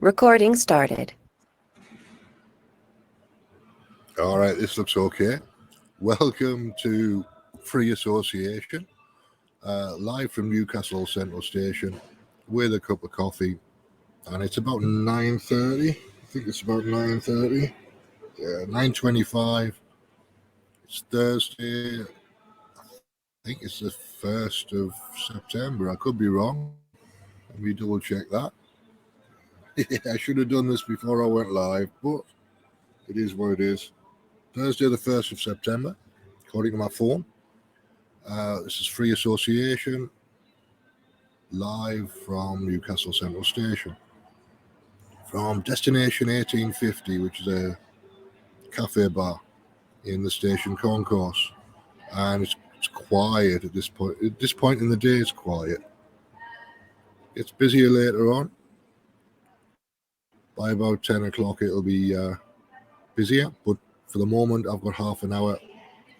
Recording started. All right, this looks okay. Welcome to Free Association, live from Newcastle Central Station with a cup of coffee. And it's about 9:30. I think it's about 9:30. Yeah, 9:25. It's Thursday. I think it's the 1st of September. I could be wrong. Let me double check that. I should have done this before I went live, but it is what it is. Thursday, the 1st of September, according to my phone. This is Free Association, live from Newcastle Central Station. From Destination 1850, which is a cafe bar in the station concourse. And it's quiet at this point. At this point in the day, it's quiet. It's busier later on. By about 10 o'clock, it'll be busier. But for the moment, I've got half an hour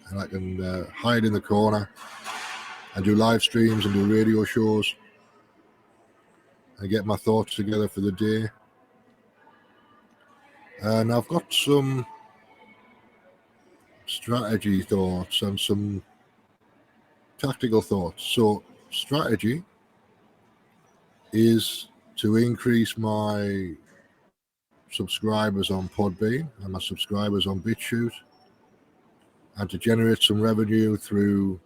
and I can hide in the corner and do live streams and do radio shows and get my thoughts together for the day. And I've got some strategy thoughts and some tactical thoughts. So strategy is to increase my subscribers on Podbean and my subscribers on BitChute, and to generate some revenue through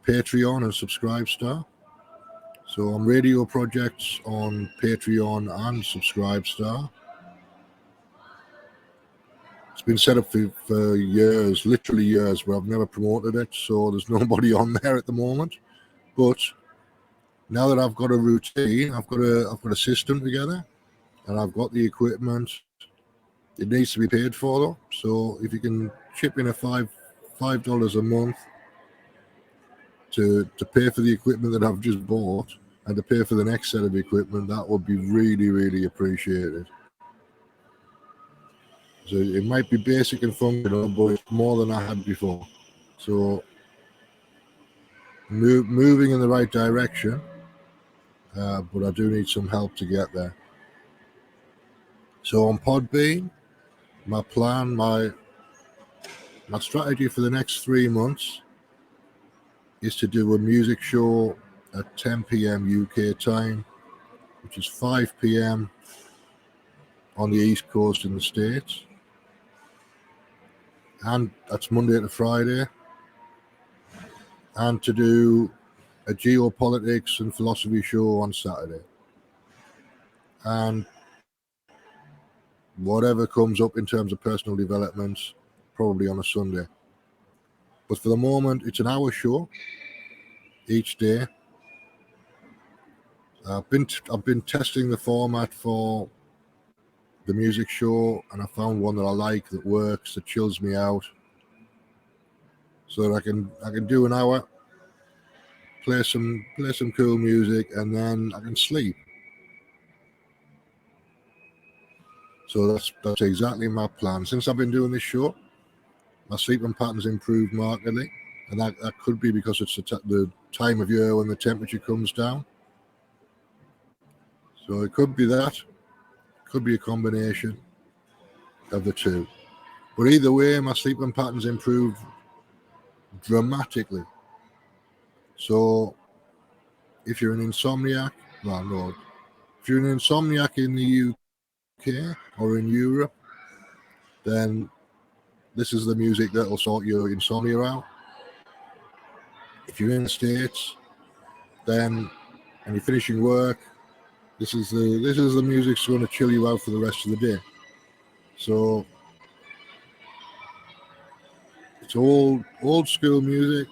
Patreon and Subscribestar. So on radio projects on Patreon and Subscribestar. It's been set up for years, literally years, but I've never promoted it, so there's nobody on there at the moment. But now that I've got a routine, I've got a system together, and I've got the equipment. It needs to be paid for though. So if you can chip in a $5 a month to pay for the equipment that I've just bought and to pay for the next set of equipment, that would be really, really appreciated. So it might be basic and functional, but it's more than I had before. So moving in the right direction, but I do need some help to get there. So on Podbean, my plan, my strategy for the next 3 months is to do a music show at 10 p.m. UK time, which is 5 p.m. on the East Coast in the States. And that's Monday to Friday. And to do a geopolitics and philosophy show on Saturday. And whatever comes up in terms of personal development, probably on a Sunday. But for the moment, it's an hour show each day. I've been testing the format for the music show, and I found one that I like, that works, that chills me out, so that I can do an hour, play some cool music, and then I can sleep. So that's exactly my plan. Since I've been doing this show, my sleeping patterns improved markedly, and that could be because it's the time of year when the temperature comes down. So it could be that. Could be a combination of the two. But either way, my sleeping patterns improved dramatically. So if you're an insomniac, if you're an insomniac in the UK or in Europe, then this is the music that will sort your insomnia out. If you're in the States, then, and you're finishing work, this is the music that's going to chill you out for the rest of the day. So it's old school music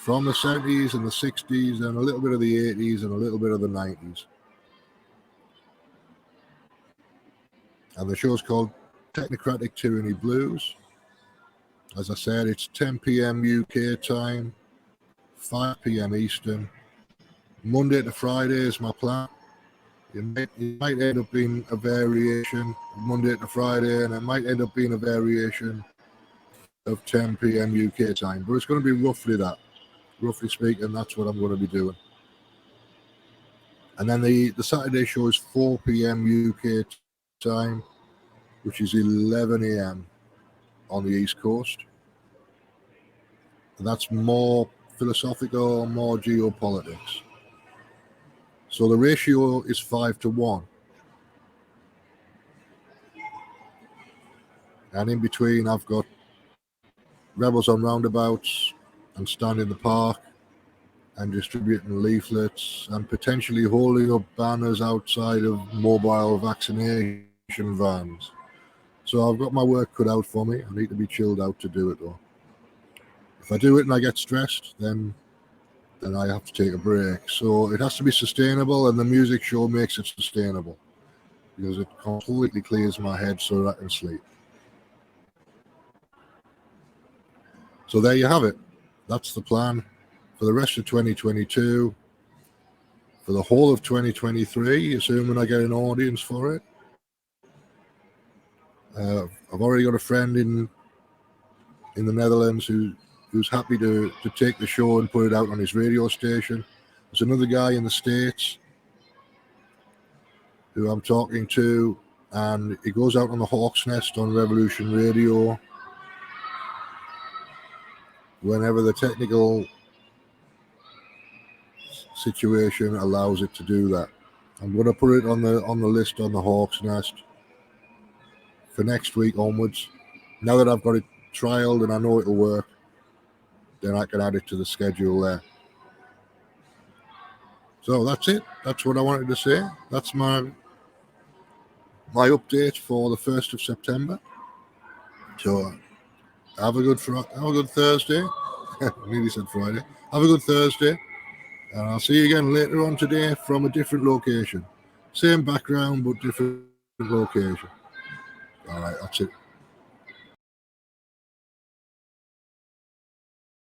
from the 70s and the 60s and a little bit of the 80s and a little bit of the 90s. And the show's called Technocratic Tyranny Blues. As I said, it's 10 p.m. UK time, 5 p.m. Eastern. Monday to Friday is my plan. It might end up being a variation Monday to Friday, and it might end up being a variation of 10 p.m. UK time. But it's going to be roughly that. Roughly speaking, that's what I'm going to be doing. And then the Saturday show is 4 p.m. UK time, which is 11 a.m. on the East Coast. And that's more philosophical, more geopolitics. So the ratio is 5-1. And in between, I've got Rebels on Roundabouts and Stand in the Park and distributing leaflets and potentially holding up banners outside of mobile vaccination vans. So I've got my work cut out for me. I need to be chilled out to do it, though. If I do it and I get stressed, then I have to take a break. So it has to be sustainable, and the music show makes it sustainable because it completely clears my head so that I can sleep. So there you have it. That's the plan for the rest of 2022, for the whole of 2023, assuming I get an audience for it. I've already got a friend in the Netherlands who's happy to take the show and put it out on his radio station. There's another guy in the States who I'm talking to, and he goes out on the Hawk's Nest on Revolution Radio whenever the technical situation allows it to do that. I'm going to put it on the list on the Hawk's Nest for next week onwards. Now that I've got it trialed and I know it'll work, then I can add it to the schedule there. So that's it. That's what I wanted to say. That's my update for the 1st of September. So have a good Thursday. I nearly said Friday. Have a good Thursday. And I'll see you again later on today from a different location. Same background, but different location. All right, that's it.